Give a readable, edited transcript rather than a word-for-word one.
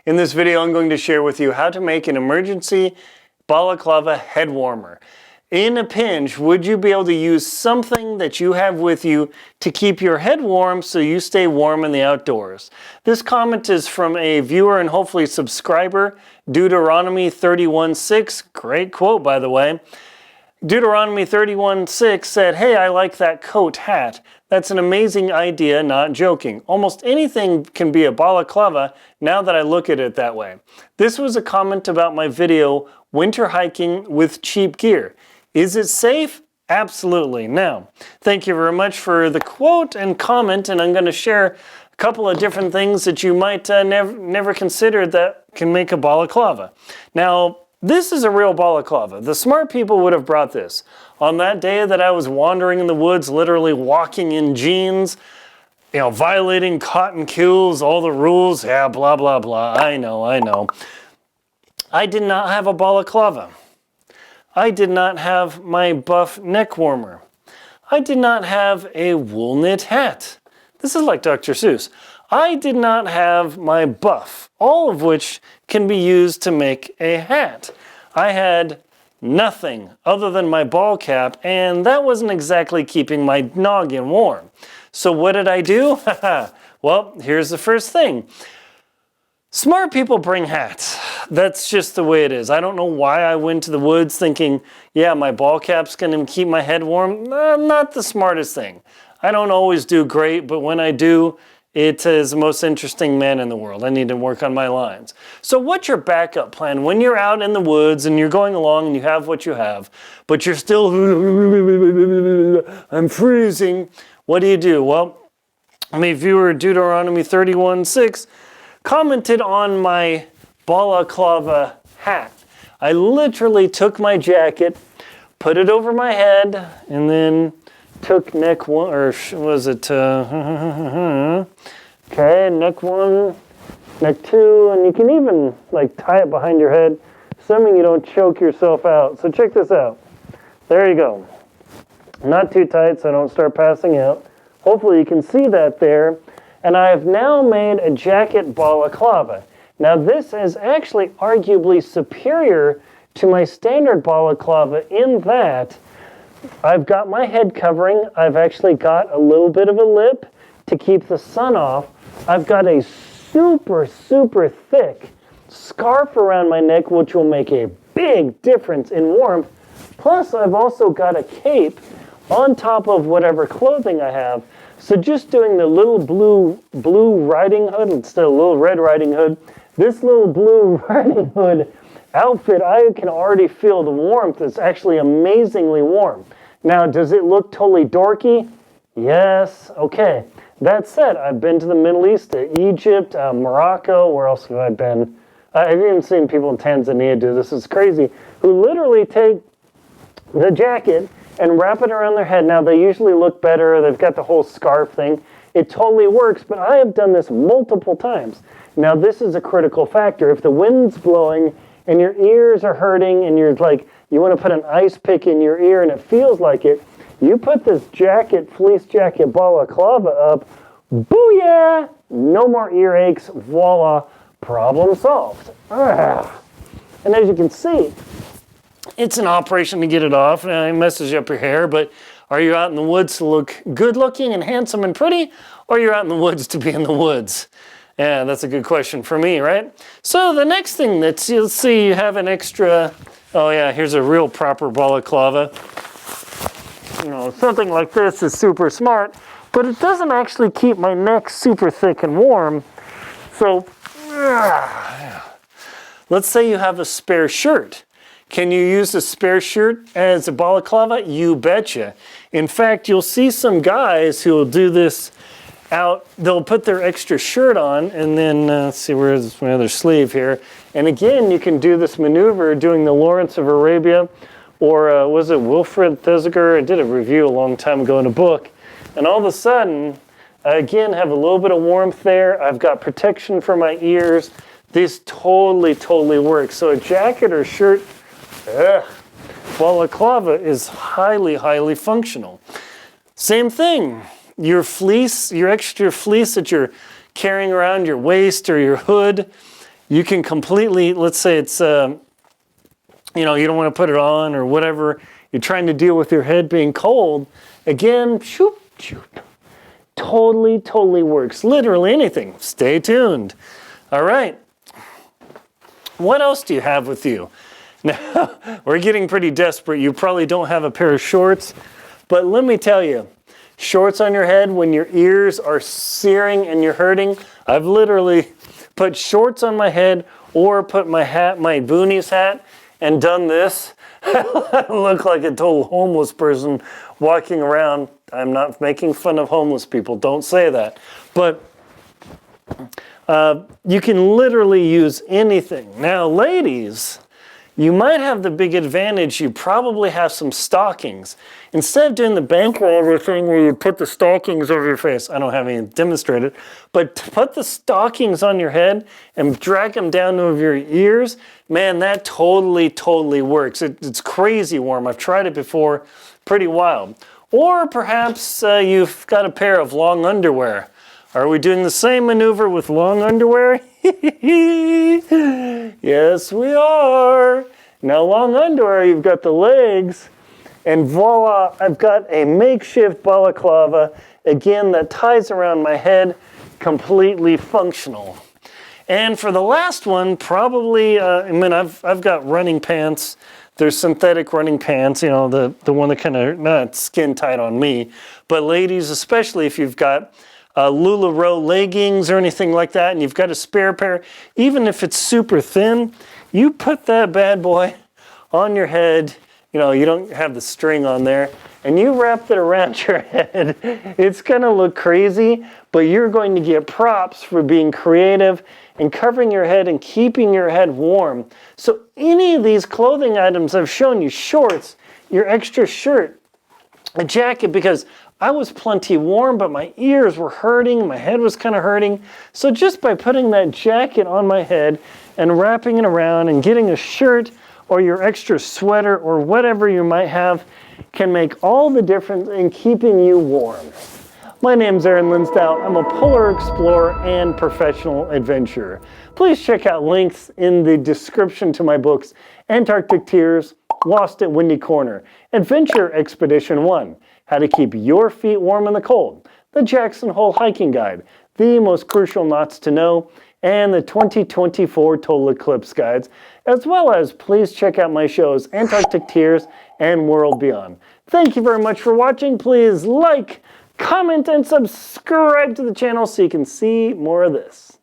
In this video, I'm going to share with you how to make an emergency balaclava head warmer. In a pinch, would you be able to use something that you have with you to keep your head warm so you stay warm in the outdoors? This comment is from a viewer and hopefully subscriber, Deuteronomy 31:6. Great quote, by the way. Deuteronomy 31:6 said, "Hey, I like that coat hat. That's an amazing idea, not joking. Almost anything can be a balaclava now that I look at it that way." This was a comment about my video, Winter Hiking with Cheap Gear. Is it safe? Absolutely. Now, thank you very much for the quote and comment, and I'm going to share a couple of different things that you might never consider that can make a balaclava. Now, this is a real balaclava. The smart people would have brought this. On that day that I was wandering in the woods, literally walking in jeans, violating cotton kills, all the rules, blah, blah, blah. I know. I did not have a balaclava. I did not have my buff neck warmer. I did not have a wool knit hat. This is like Dr. Seuss. I did not have my buff, all of which can be used to make a hat. I had nothing other than my ball cap, and that wasn't exactly keeping my noggin warm. So what did I do? Well, here's the first thing. Smart people bring hats. That's just the way it is. I don't know why I went to the woods thinking, my ball cap's gonna keep my head warm. Not the smartest thing. I don't always do great, but when I do, it is the most interesting man in the world. I need to work on my lines. So what's your backup plan? When you're out in the woods and you're going along and you have what you have, but you're still, I'm freezing. What do? Well, my viewer Deuteronomy 31:6 commented on my balaclava hat. I literally took my jacket, put it over my head, and then took neck one, or was it, okay, neck one, neck two, and you can even tie it behind your head, assuming you don't choke yourself out. So check this out. There you go. Not too tight so I don't start passing out. Hopefully you can see that there. And I have now made a jacket balaclava. Now this is actually arguably superior to my standard balaclava in that I've got my head covering. I've actually got a little bit of a lip to keep the sun off. I've got a super, super thick scarf around my neck, which will make a big difference in warmth. Plus, I've also got a cape on top of whatever clothing I have. So just doing the little blue riding hood instead of little red riding hood, this little blue riding hood outfit, I can already feel the warmth. It's actually amazingly warm. Now, does it look totally dorky? Yes. Okay. That said, I've been to the Middle East, to Egypt, Morocco. Where else have I been? I've even seen people in Tanzania do this. It's crazy. Who literally take the jacket and wrap it around their head. Now, they usually look better. They've got the whole scarf thing. It totally works, but I have done this multiple times. Now, this is a critical factor. If the wind's blowing and your ears are hurting and you're you want to put an ice pick in your ear and it feels like it, you put this jacket, fleece jacket balaclava up, booyah! No more earaches, voila, problem solved. And as you can see, it's an operation to get it off, and I message up your hair, but are you out in the woods to look good looking and handsome and pretty, or you're out in the woods to be in the woods? Yeah, that's a good question for me, right? So the next thing you'll see, you have an extra, here's a real proper balaclava. Something like this is super smart, but it doesn't actually keep my neck super thick and warm. So, let's say you have a spare shirt. Can you use a spare shirt as a balaclava? You betcha. In fact, you'll see some guys who will do this out. They'll put their extra shirt on, and then, let's see, where's my other sleeve here? And again, you can do this maneuver doing the Lawrence of Arabia, or was it Wilfred Thesiger? I did a review a long time ago in a book. And all of a sudden, I again have a little bit of warmth there. I've got protection for my ears. This totally works. So a jacket or shirt, balaclava is highly functional. Same thing. Your fleece, your extra fleece that you're carrying around your waist or your hood, you can completely, let's say it's, you know, you don't want to put it on or whatever. You're trying to deal with your head being cold. Again, shoop, shoop. Totally works. Literally anything. Stay tuned. All right. What else do you have with you? Now, we're getting pretty desperate. You probably don't have a pair of shorts, but let me tell you, shorts on your head when your ears are searing and you're hurting. I've literally put shorts on my head or put my hat, my boonies hat, and done this. I look like a total homeless person walking around. I'm not making fun of homeless people. Don't say that. But you can literally use anything. Now, ladies, you might have the big advantage. You probably have some stockings. Instead of doing the bank roller thing where you put the stockings over your face, I don't have any demonstrated, but to put the stockings on your head and drag them down over your ears, man, that totally works. It's crazy warm. I've tried it before. Pretty wild. Or perhaps you've got a pair of long underwear. Are we doing the same maneuver with long underwear? Yes, we are. Now, long underwear, you've got the legs, and voila, I've got a makeshift balaclava, again, that ties around my head, completely functional. And for the last one, probably, I mean, I've got running pants. There's synthetic running pants, you know, the one that kind of, not skin tight on me, but ladies, especially if you've got LuLaRoe leggings or anything like that, and you've got a spare pair, even if it's super thin, you put that bad boy on your head, you know, you don't have the string on there, and you wrap it around your head. It's gonna look crazy, but you're going to get props for being creative and covering your head and keeping your head warm. So any of these clothing items I've shown you, shorts, your extra shirt, a jacket, because I was plenty warm, but my ears were hurting, my head was kind of hurting. So just by putting that jacket on my head and wrapping it around and getting a shirt or your extra sweater or whatever you might have can make all the difference in keeping you warm. My name's Linsdau. I'm a polar explorer and professional adventurer. Please check out links in the description to my books, Antarctic Tears, Lost at Windy Corner, Adventure Expedition 1, How to Keep Your Feet Warm in the Cold, the Jackson Hole Hiking Guide, the Most Crucial Knots to Know, and the 2024 Total Eclipse Guides, as well as please check out my shows, Antarctic Tears and World Beyond. Thank you very much for watching. Please like, comment, and subscribe to the channel so you can see more of this.